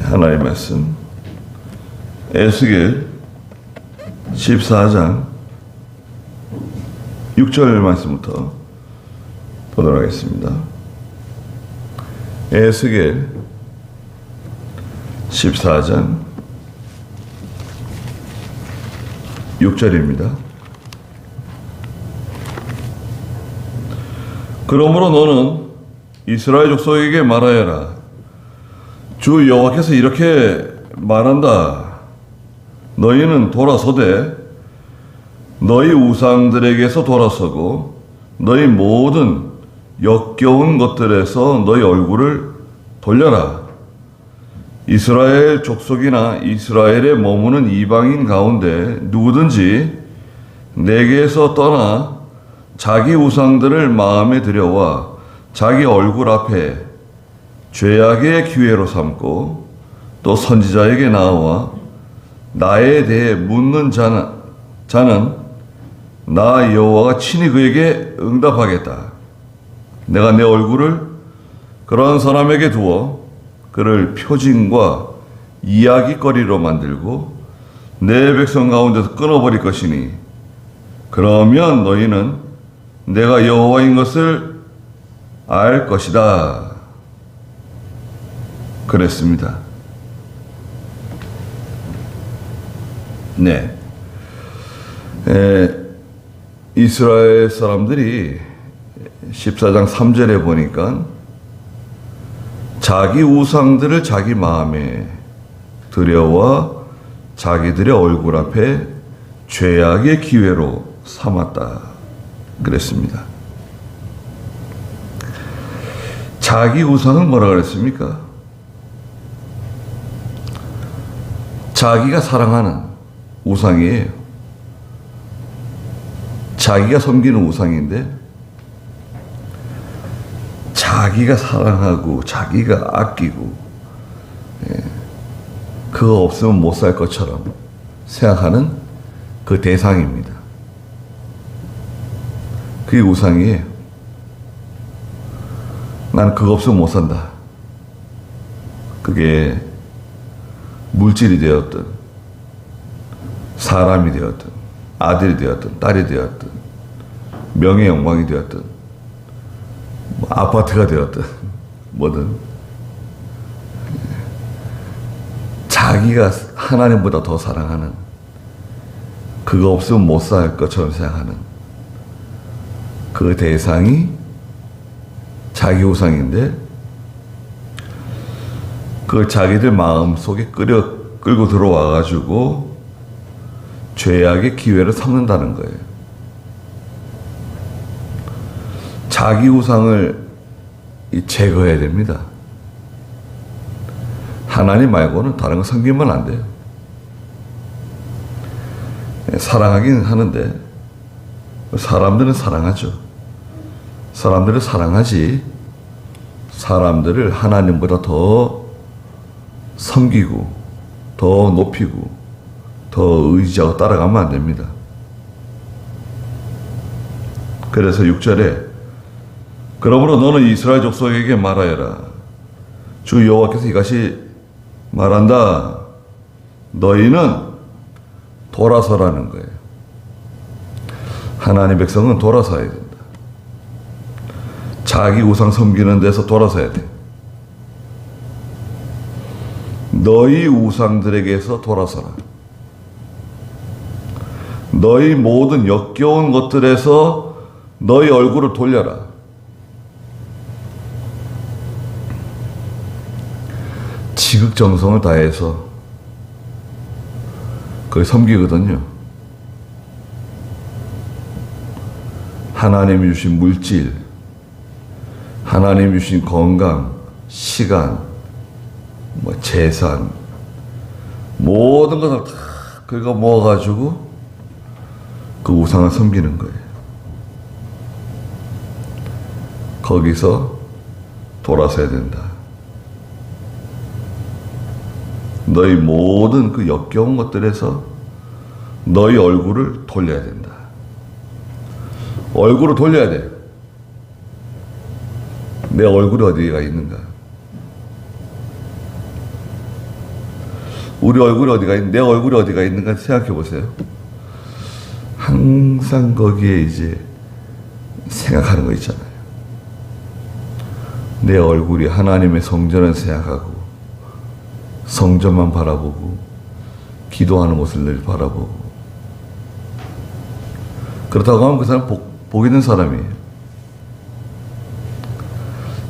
하나님의 말씀 에스겔 14장 6절 말씀부터 보도록 하겠습니다. 에스겔 14장 6절입니다. 그러므로 너는 이스라엘 족속에게 말하여라. 주 여호와께서 이렇게 말한다. 너희는 돌아서되 너희 우상들에게서 돌아서고 너희 모든 역겨운 것들에서 너희 얼굴을 돌려라. 이스라엘 족속이나 이스라엘에 머무는 이방인 가운데 누구든지 내게서 떠나 자기 우상들을 마음에 들여와 자기 얼굴 앞에 죄악의 기회로 삼고 또 선지자에게 나와 나에 대해 묻는 자는 나 여호와가 친히 그에게 응답하겠다. 내가 내 얼굴을 그런 사람에게 두어 그를 표징과 이야기거리로 만들고 내 백성 가운데서 끊어버릴 것이니 그러면 너희는 내가 여호와인 것을 알 것이다. 그랬습니다. 네. 이스라엘 사람들이 14장 3절에 보니까 자기 우상들을 자기 마음에 들여와 자기들의 얼굴 앞에 죄악의 기회로 삼았다. 그랬습니다. 자기 우상은 뭐라 그랬습니까? 자기가 사랑하는 우상이에요. 자기가 섬기는 우상인데 자기가 사랑하고 자기가 아끼고 그거 없으면 못 살 것처럼 생각하는 그 대상입니다. 그게 우상이에요. 난 그거 없으면 못 산다. 그게 물질이 되었든 사람이 되었든 아들이 되었든 딸이 되었든 명예 영광이 되었든 아파트가 되었든 뭐든 자기가 하나님보다 더 사랑하는 그거 없으면 못 살 것처럼 생각하는 그 대상이 자기 우상인데 그 자기들 마음 속에 끌고 들어와 가지고 죄악의 기회를 삼는다는 거예요. 자기 우상을 제거해야 됩니다. 하나님 말고는 다른 거 섬기면 안 돼요. 사랑하긴 하는데 사람들은 사랑하죠. 사람들을 사랑하지 사람들을 하나님보다 더 섬기고 더 높이고 더 의지하고 따라가면 안 됩니다. 그래서 6절에 그러므로 너는 이스라엘 족속에게 말하여라. 주 여호와께서 이같이 말한다. 너희는 돌아서라는 거예요. 하나님 백성은 돌아서야 된다. 자기 우상 섬기는 데서 돌아서야 돼. 너희 우상들에게서 돌아서라. 너희 모든 역겨운 것들에서 너희 얼굴을 돌려라. 지극정성을 다해서 그걸 섬기거든요. 하나님이 주신 물질, 하나님이 주신 건강, 시간, 재산, 모든 것을 다 그거 모아가지고 그 우상을 섬기는 거예요. 거기서 돌아서야 된다. 너희 모든 그 역겨운 것들에서 너희 얼굴을 돌려야 된다. 얼굴을 돌려야 돼. 내 얼굴이 어디가 있는가? 우리 얼굴이 어디가 있는, 내 얼굴이 어디가 있는가 생각해 보세요. 항상 거기에 이제 생각하는 거 있잖아요. 내 얼굴이 하나님의 성전을 생각하고 성전만 바라보고 기도하는 모습을 늘 바라보고, 그렇다고 하면 그 사람 복 있는 사람이에요.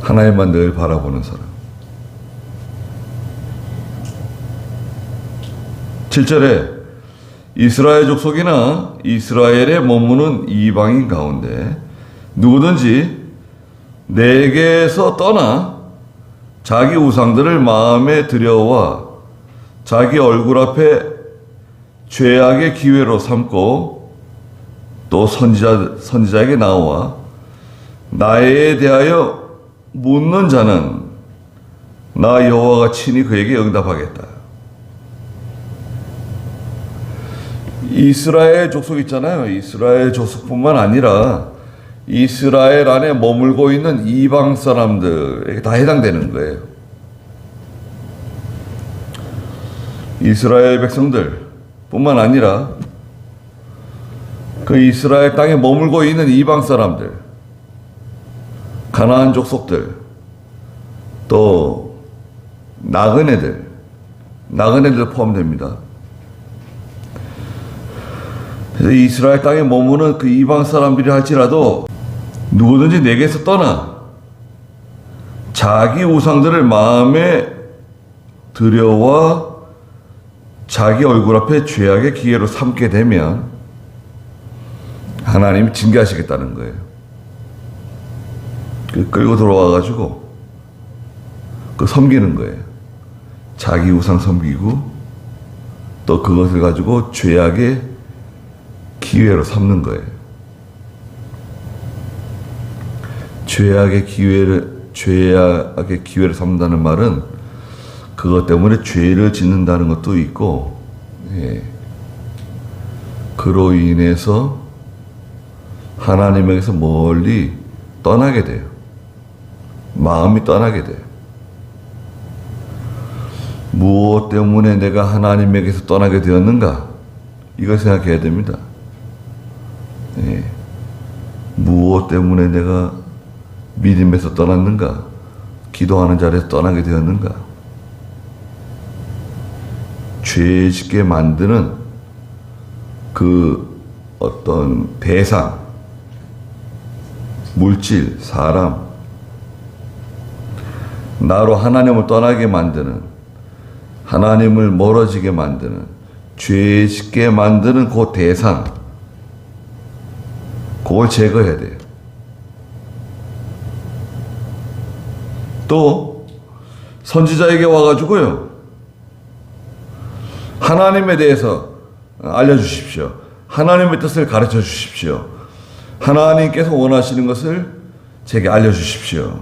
하나님만 늘 바라보는 사람. 7절에 이스라엘 족속이나 이스라엘에 머무는 이방인 가운데 누구든지 내게서 떠나 자기 우상들을 마음에 들여와 자기 얼굴 앞에 죄악의 기회로 삼고 또 선지자에게 나와 나에 대하여 묻는 자는 나 여호와가 친히 그에게 응답하겠다. 이스라엘 족속 있잖아요. 이스라엘 족속뿐만 아니라 이스라엘 안에 머물고 있는 이방 사람들에게 다 해당되는 거예요. 이스라엘 백성들 뿐만 아니라 그 이스라엘 땅에 머물고 있는 이방 사람들, 가나안 족속들, 또 나그네들 포함됩니다. 그래서 이스라엘 땅에 머무는 그 이방 사람들이 할지라도 누구든지 내게서 떠나 자기 우상들을 마음에 들여와 자기 얼굴 앞에 죄악의 기회로 삼게 되면 하나님이 징계하시겠다는 거예요. 끌고 들어와가지고 그 섬기는 거예요. 자기 우상 섬기고 또 그것을 가지고 죄악의 기회로 삼는 거예요. 죄악의 기회를 삼는다는 말은 그것 때문에 죄를 짓는다는 것도 있고, 예. 그로 인해서 하나님에게서 멀리 떠나게 돼요. 마음이 떠나게 돼요. 무엇 때문에 내가 하나님에게서 떠나게 되었는가? 이걸 생각해야 됩니다. 예. 무엇 때문에 내가 믿음에서 떠났는가? 기도하는 자리에서 떠나게 되었는가? 죄 짓게 만드는 그 어떤 대상, 물질, 사람, 나로 하나님을 떠나게 만드는, 하나님을 멀어지게 만드는, 죄 짓게 만드는 그 대상, 그걸 제거해야 돼요. 또 선지자에게 와가지고요, 하나님에 대해서 알려주십시오. 하나님의 뜻을 가르쳐 주십시오. 하나님께서 원하시는 것을 제게 알려주십시오.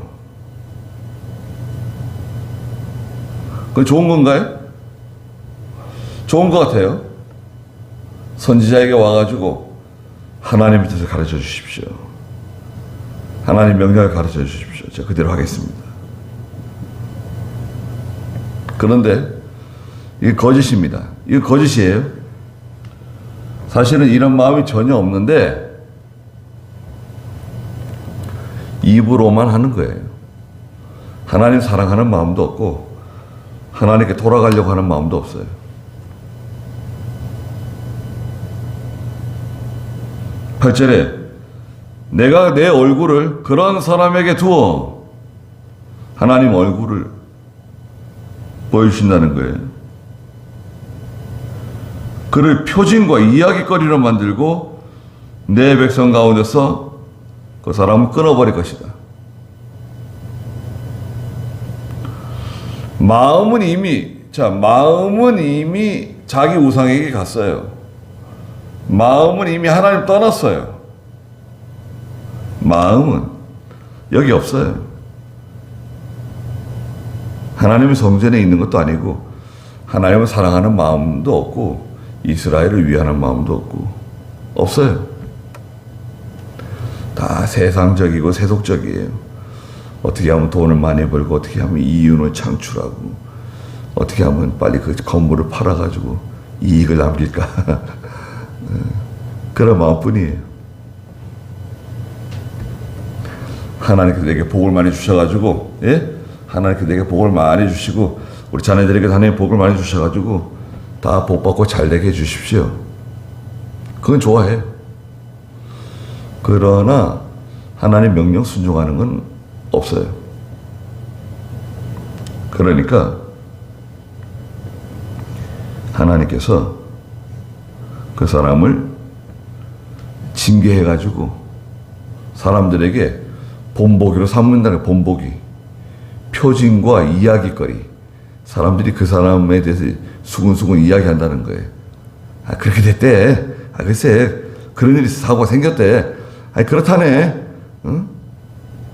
그건 좋은 건가요? 좋은 것 같아요. 선지자에게 와가지고 하나님의 뜻을 가르쳐 주십시오. 하나님 명령을 가르쳐 주십시오. 제가 그대로 하겠습니다. 그런데 이게 거짓입니다. 이거 거짓이에요. 사실은 이런 마음이 전혀 없는데 입으로만 하는 거예요. 하나님 사랑하는 마음도 없고 하나님께 돌아가려고 하는 마음도 없어요. 8절에 내가 내 얼굴을 그런 사람에게 두어, 하나님 얼굴을 보여주신다는 거예요. 그를 표징과 이야기거리로 만들고 내 백성 가운데서 그 사람을 끊어버릴 것이다. 마음은 이미 자기 우상에게 갔어요. 마음은 이미 하나님 떠났어요. 마음은 여기 없어요. 하나님의 성전에 있는 것도 아니고 하나님을 사랑하는 마음도 없고 이스라엘을 위하는 마음도 없고 없어요. 다 세상적이고 세속적이에요. 어떻게 하면 돈을 많이 벌고 어떻게 하면 이윤을 창출하고 어떻게 하면 빨리 그 건물을 팔아가지고 이익을 남길까. 그런 마음뿐이에요. 하나님께서 내게 복을 많이 주셔가지고, 예? 하나님께서 내게 복을 많이 주시고, 우리 자녀들에게 하나님 복을 많이 주셔가지고, 다 복 받고 잘 되게 해주십시오. 그건 좋아해요. 그러나, 하나님 명령 순종하는 건 없어요. 그러니까, 하나님께서 그 사람을 징계해가지고 사람들에게 본보기로 삼는다는 거예요. 본보기. 표징과 이야기거리. 사람들이 그 사람에 대해서 수근수근 이야기한다는 거예요. 아, 그렇게 됐대. 아, 글쎄, 그런 일이 사고가 생겼대. 아, 그렇다네. 응?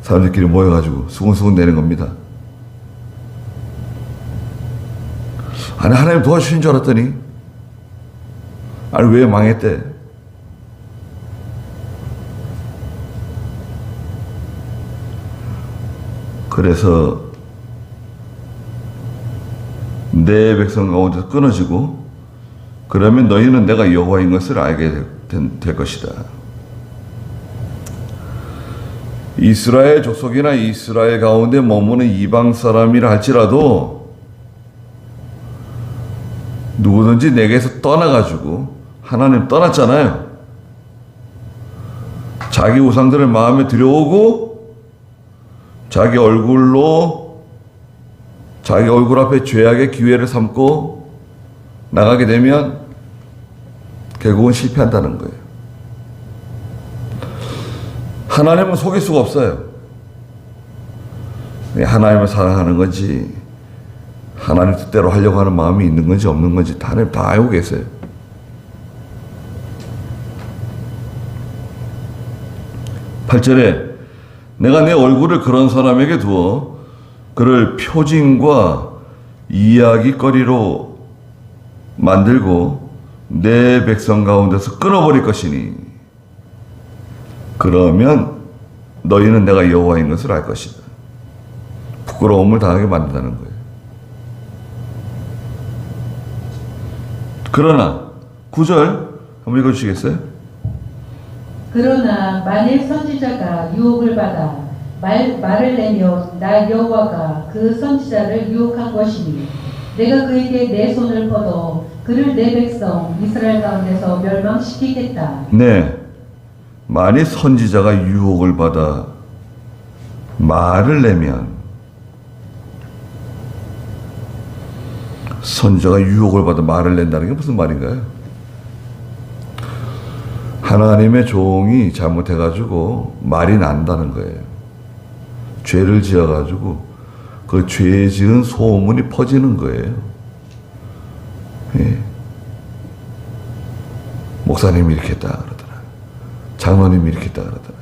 사람들끼리 모여가지고 수근수근 내는 겁니다. 아니, 하나님 도와주신 줄 알았더니, 아니, 왜 망했대? 그래서, 내 백성 가운데서 끊어지고, 그러면 너희는 내가 여호와인 것을 알게 될 것이다. 이스라엘 족속이나 이스라엘 가운데 머무는 이방 사람이라 할지라도, 누구든지 내게서 떠나가지고 하나님 떠났잖아요. 자기 우상들을 마음에 들여오고 자기 얼굴 앞에 죄악의 기회를 삼고 나가게 되면 결국은 실패한다는 거예요. 하나님은 속일 수가 없어요. 하나님을 사랑하는 건지 하나님 뜻대로 하려고 하는 마음이 있는 건지 없는 건지 하나님 다 알고 계세요. (8절에) 내가 내 얼굴을 그런 사람에게 두어 그를 표징과 이야기거리로 만들고 내 백성 가운데서 끊어버릴 것이니 그러면 너희는 내가 여호와인 것을 알 것이다. 부끄러움을 당하게 만든다는 거예요. 그러나 9절 한번 읽어주시겠어요? 그러나 만일 선지자가 유혹을 받아 말을 내며 나 여호와가 그 선지자를 유혹한 것이니 내가 그에게 내 손을 뻗어 그를 내 백성 이스라엘 가운데서 멸망시키겠다. 네, 만일 선지자가 유혹을 받아 말을 내면 선지자가 유혹을 받아 말을 낸다는 게 무슨 말인가요? 하나님의 종이 잘못해가지고 말이 난다는 거예요. 죄를 지어가지고 그 죄 지은 소문이 퍼지는 거예요. 예. 목사님이 이렇게 했다 그러더라. 장로님이 이렇게 했다 그러더라.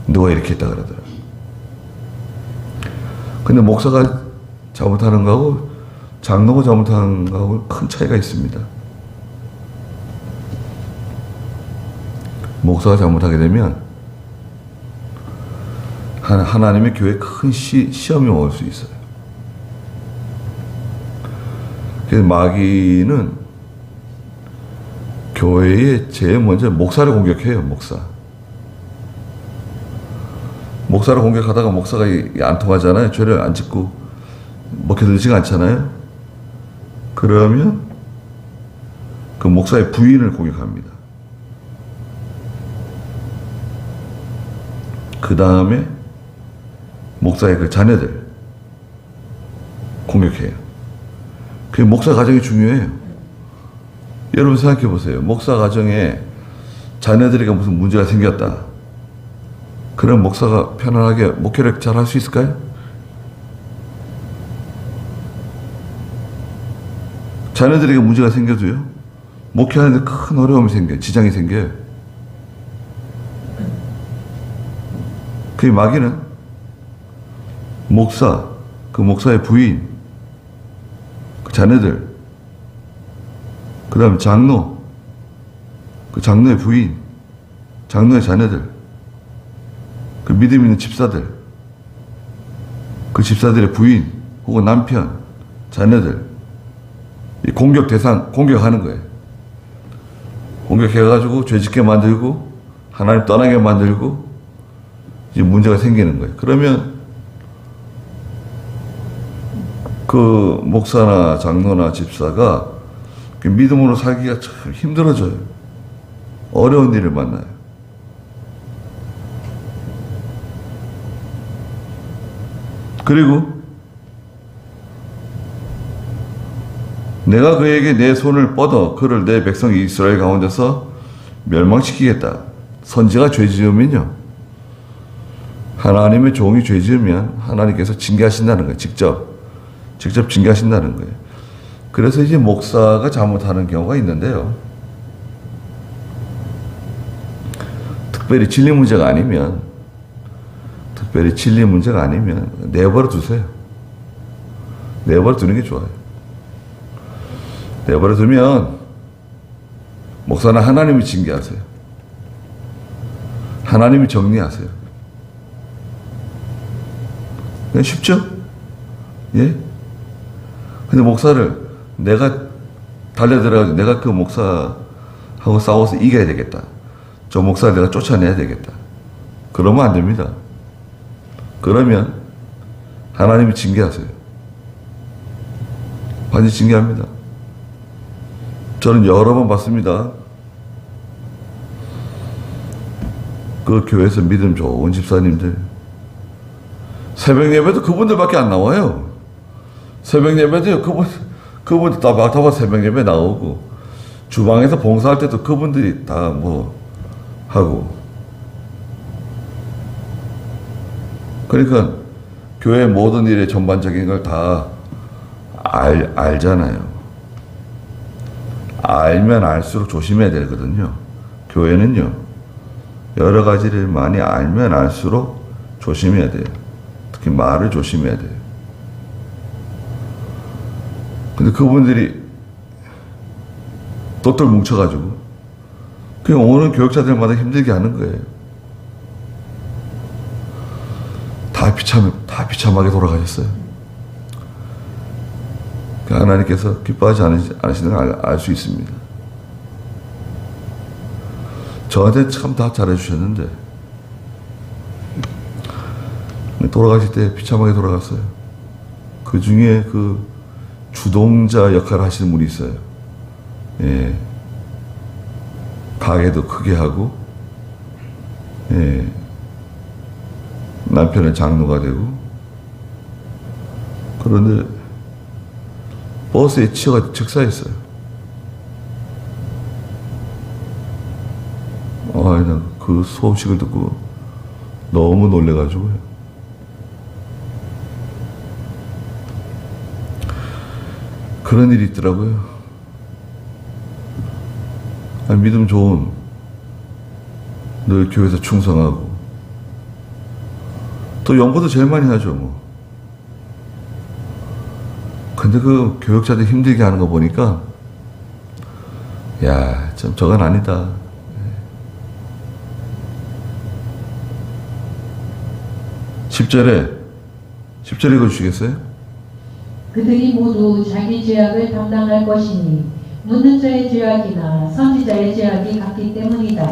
누가 이렇게 했다 그러더라. 근데 목사가 잘못하는 거하고 장로가 잘못하는 거하고 큰 차이가 있습니다. 목사가 잘못하게 되면 하나님의 교회에 큰 시험이 올 수 있어요. 그래서 마귀는 교회에 제일 먼저 목사를 공격해요. 목사를 공격하다가 목사가 안 통하잖아요. 죄를 안 짓고 먹혀들지가 않잖아요. 그러면 그 목사의 부인을 공격합니다. 그 다음에 목사의 그 자녀들 공격해요. 그 목사 가정이 중요해요. 여러분 생각해 보세요. 목사 가정에 자녀들에게 무슨 문제가 생겼다. 그럼 목사가 편안하게 목회를 잘 할 수 있을까요? 자녀들에게 문제가 생겨도요, 목회하는데 큰 어려움이 생겨요. 지장이 생겨요. 그 마귀는 목사, 그 목사의 부인, 그 자녀들, 그 다음에 장로, 그 장로의 부인, 장로의 자녀들, 그 믿음 있는 집사들, 그 집사들의 부인 혹은 남편, 자녀들 이 공격 대상 공격하는 거예요. 공격해가지고 죄짓게 만들고 하나님 떠나게 만들고 이제 문제가 생기는 거예요. 그러면 그 목사나 장로나 집사가 믿음으로 살기가 참 힘들어져요. 어려운 일을 만나요. 그리고 내가 그에게 내 손을 뻗어 그를 내 백성 이스라엘 가운데서 멸망시키겠다. 선지가 죄 지으면요. 하나님의 종이 죄 지으면 하나님께서 징계하신다는 거예요. 직접 징계하신다는 거예요. 그래서 이제 목사가 잘못하는 경우가 있는데요. 특별히 진리 문제가 아니면 내버려 두세요. 내버려 두는 게 좋아요. 내버려 두면 목사는 하나님이 징계하세요. 하나님이 정리하세요. 그냥 쉽죠? 예? 근데 목사를 내가 달려들어가지고 내가 그 목사하고 싸워서 이겨야 되겠다. 저 목사를 내가 쫓아내야 되겠다. 그러면 안 됩니다. 그러면 하나님이 징계하세요. 반드시 징계합니다. 저는 여러 번 봤습니다. 그 교회에서 믿음 좋은 집사님들 새벽 예배도 그분들밖에 안 나와요. 새벽 예배도요 그분들 다 새벽 예배 나오고 주방에서 봉사할 때도 그분들이 다 뭐 하고 그러니까 교회 모든 일의 전반적인 걸 다 알잖아요. 알면 알수록 조심해야 되거든요. 교회는요 여러 가지를 많이 알면 알수록 조심해야 돼요. 특히 말을 조심해야 돼요. 근데 그분들이 똘똘 뭉쳐가지고 그냥 오는 교역자들마다 힘들게 하는 거예요. 다 비참하게 돌아가셨어요. 하나님께서 기뻐하지 않으시는 걸 알 수 있습니다. 저한테 참 다 잘해주셨는데 돌아가실 때 비참하게 돌아갔어요. 그 중에 그 주동자 역할을 하시는 분이 있어요. 예. 가게도 크게 하고, 예. 남편은 장로가 되고, 그런데 버스에 치여가지고 즉사했어요. 나 그 소식을 듣고 너무 놀래가지고요. 그런 일이 있더라고요. 믿음 좋은 늘 교회에서 충성하고 또 연구도 제일 많이 하죠 뭐. 근데 그 교역자들 힘들게 하는 거 보니까 야, 참 저건 아니다. 10절에 읽어주시겠어요? 그들이 모두 자기 죄악을 담당할 것이니 묻는 자의 죄악이나 선지자의 죄악이 같기 때문이다.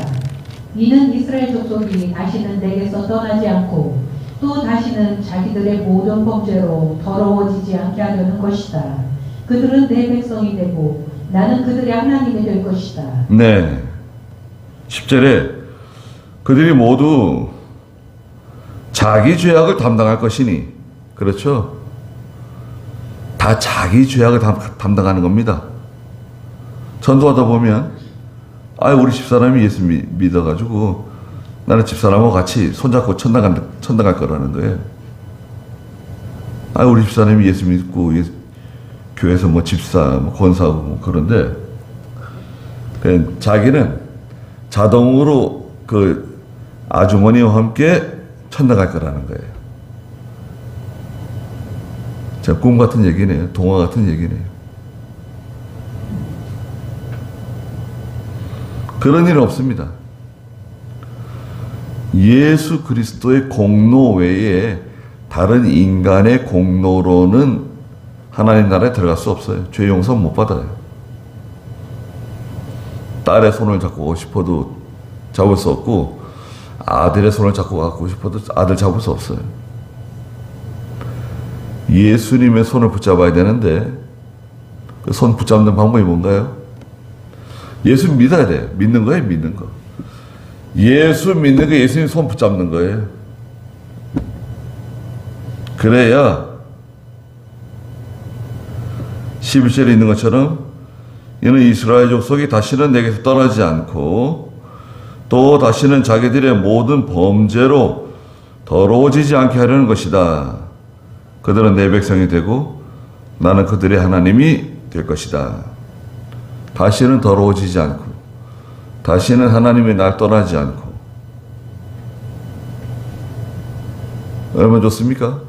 이는 이스라엘 족속이 다시는 내게서 떠나지 않고 또 다시는 자기들의 모든 범죄로 더러워지지 않게 하려는 것이다. 그들은 내 백성이 되고 나는 그들의 하나님이 될 것이다. 네. 10절에 그들이 모두 자기 죄악을 담당할 것이니, 그렇죠? 다 자기 죄악을 담당하는 겁니다. 전도하다 보면 우리 집사람이 예수 믿어가지고 나는 집사람하고 같이 손잡고 천당 갈 거라는 거예요. 우리 집사람이 예수 믿고 교회에서 뭐 집사, 뭐 권사하고 뭐 그런데 자기는 자동으로 그 아주머니와 함께 천당 갈 거라는 거예요. 자, 꿈 같은 얘기네요. 동화 같은 얘기네요. 그런 일은 없습니다. 예수 그리스도의 공로 외에 다른 인간의 공로로는 하나님 나라에 들어갈 수 없어요. 죄 용서 못 받아요. 딸의 손을 잡고 싶어도 잡을 수 없고, 아들의 손을 잡고 갖고 싶어도 아들 잡을 수 없어요. 예수님의 손을 붙잡아야 되는데, 그 손 붙잡는 방법이 뭔가요? 예수 믿어야 돼요. 믿는 거예요, 믿는 거. 예수 믿는 게 예수님 손 붙잡는 거예요. 그래야 11절에 있는 것처럼 이는 이스라엘 족속이 다시는 내게서 떠나지 않고 또 다시는 자기들의 모든 범죄로 더러워지지 않게 하려는 것이다. 그들은 내 백성이 되고 나는 그들의 하나님이 될 것이다. 다시는 더러워지지 않고 다시는 하나님이 날 떠나지 않고 얼마나 좋습니까?